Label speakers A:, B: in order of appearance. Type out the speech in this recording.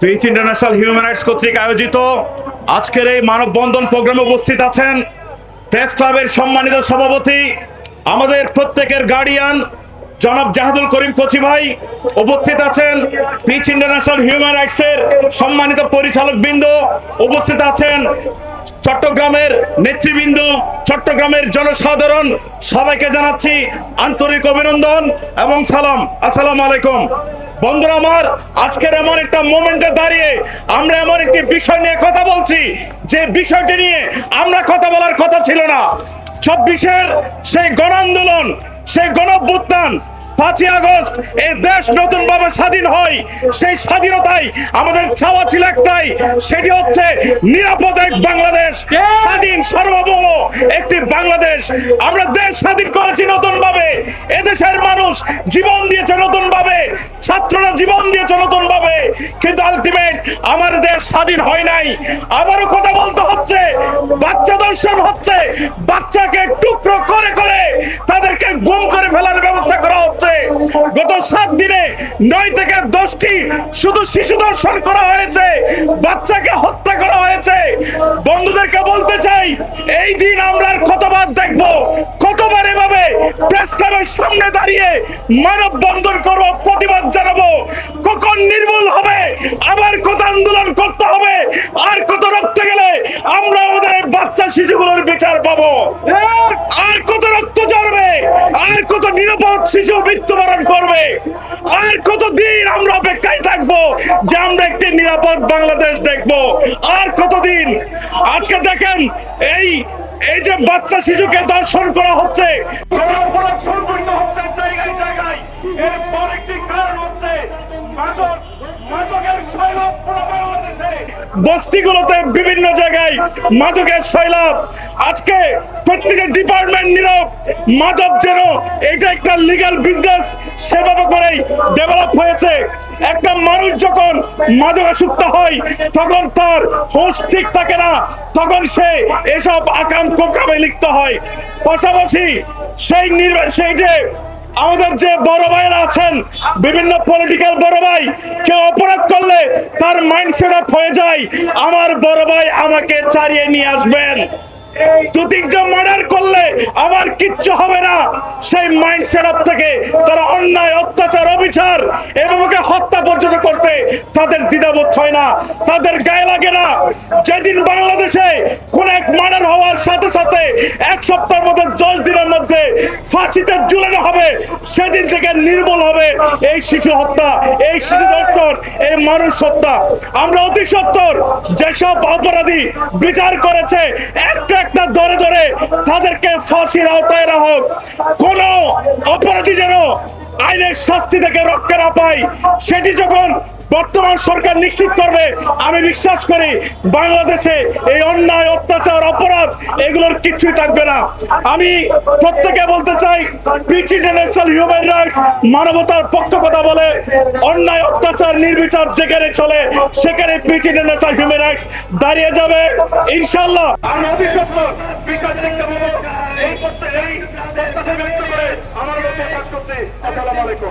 A: Pitch international human rights কর্তৃক আয়োজিত আজকের এই মানববন্ধন প্রোগ্রামে উপস্থিত আছেন প্রেস ক্লাবের সম্মানিত সভাপতি, আমাদের প্রত্যেকের গার্ডিয়ান জনাব জাহাদুল করিম কোচি ভাই। উপস্থিত আছেন পিচ ইন্টারন্যাশনাল হিউম্যান রাইটসের সম্মানিত পরিচালক বৃন্দ। উপস্থিত আছেন চট্টগ্রামের নেতৃবৃন্দ, চট্টগ্রামের জনসাধারণ। সবাইকে জানাচ্ছি আন্তরিক অভিনন্দন এবং সালাম। আসসালামু আলাইকুম। বন্ধুরা আমার, আজকের এমন একটা মোমেন্টে দাঁড়িয়ে আমরা এমন একটি বিষয় নিয়ে কথা বলছি যে বিষয়টি নিয়ে আমরা কথা বলার কথা ছিল না। ২৪-এর সেই গণ আন্দোলন, সেই গণঅভ্যুত্থান, ৫ই আগস্ট এই দেশ নতুন ভাবে স্বাধীন হয়। সেই স্বাধীনতায় আমাদের চাওয়া ছিল একটাই, সেটি হচ্ছে নিরাপদ এক বাংলাদেশ, স্বাধীন সার্বভৌম একটি বাংলাদেশ। আমরা দেশ স্বাধীন করেছি নতুন ভাবে, এদেশের মানুষ জীবন দিয়েছে নতুন ভাবে, ছাত্ররা জীবন দিয়েছে নতুন ভাবে, কিন্তু আলটিমেট আমার দেশ স্বাধীন হয় নাই। আবারও কথা বলতে হচ্ছে, বাচ্চা দর্শন হচ্ছে, বাচ্চাকে টুকরো করে করে তাদেরকে গুম করে ফেলার ব্যবস্থা করা হচ্ছে। গত 7 দিনে 9 থেকে 10টি শুধু শিশু দর্শন করা হয়েছে, বাচ্চাকে হত্যা করা হয়েছে। বন্ধুদেরকে বলতে চাই, এই দিন আমরা আর কতবার দেখব, কতবার এভাবে প্রেস ক্লাবের সামনে দাঁড়িয়ে মানববন্ধন করব, প্রতিবাদ জানাবো? কখন নির্মূল হবে? আবার কত আন্দোলন করতে হবে? আর কত রক্ত গেলে আমরা আমাদের বাচ্চা শিশুগুলোর বিচার পাবো? আর কত রক্ত ঝরবে? আর কত নিরাপদ শিশু মৃত্যুবরণ করবে? আর কতদিন আমরা অপেক্ষায় থাকবো যে আমরা একটি নিরাপদ বাংলাদেশ দেখবো? আর কতদিন? আজকে দেখেন, এই যে বাচ্চা শিশুকে ধর্ষণ করা হচ্ছে, জায়গায় জায়গায়। এরপর একটি কারণ হচ্ছে মাদকের সৈলাব পুরো বাংলাদেশে, বস্তিগুলোতে বিভিন্ন জায়গায় মাদকের সৈলাব। আজকে প্রত্যেকটা ডিপার্টমেন্ট নীরব। মাদক যেন এটা একটা লিগ্যাল বিজনেস সেভাবে করেই ডেভেলপ হয়েছে। একটা মানুষ যখন মাদকাসক্ত হয় তখন তার হোশ ঠিক থাকে না, তখন সে এসব আকাম কুকামে লিপ্ত হয়। পাশাপাশি সেই যে আমাদের যে বড় ভাইরা আছেন, বিভিন্ন পলিটিক্যাল বড় ভাই, কেউ অপরাধ করলে তার মাইন্ড সেট আপ হয়ে যায়, আমার বড় ভাই আমাকে ছাড়িয়ে নিয়ে আসবেন। 2-3টা মার্ডার করলে আমার কিচ্ছু হবে না, সেই মাইন্ড সেট আপ থেকে তারা অন্যায়, অত্যাচার, অবিচার এবং হত্যা পর্যন্ত করতে তাদের দ্বিধাবোধ হয় না, তাদের গায়ে লাগে না। যেদিন বাংলাদেশে কোন এক মার্ডার হওয়ার সাথে সাথে 1 সপ্তাহের মধ্যে 10 দিনের মধ্যে ফাঁসিতে ঝুলানো হবে, সেদিন থেকে নির্মূল হবে এই শিশু হত্যা, এই শিশু ধর্ষণ, এই মানুষ হত্যা। আমরা অতি সত্বর যেসব অপরাধী বিচার করেছে একটা একটা ধরে ধরে তাদেরকে ফাঁসির আওতায় রাখা হোক। কোন অপরাধী যেন আইনের শাস্তি থেকে রক্ষা না পায়, সেটি যখন বর্তমান সরকার নিশ্চিত করবে, আমি বিশ্বাস করি বাংলাদেশে এই অন্যায়, অত্যাচার, অপরাধ এগুলোর কিচ্ছুই থাকবে না। আমি প্রত্যেকে বলতে চাই, পিচ ইন্টারন্যাশনাল হিউম্যান রাইটস মানবতার পক্ষে কথা বলে। অন্যায়, অত্যাচার, নির্বিচার যেখানে চলে সেখানে পিচ ইন্টারন্যাশনাল হিউম্যান রাইটস দাঁড়িয়ে যাবে ইনশাআল্লাহ। আমরা অতি সত্বর বিচার দেখতে পাবো, এই প্রত্যাশা ব্যক্ত করে আমার বক্তব্য শেষ করছি। আসসালামু আলাইকুম।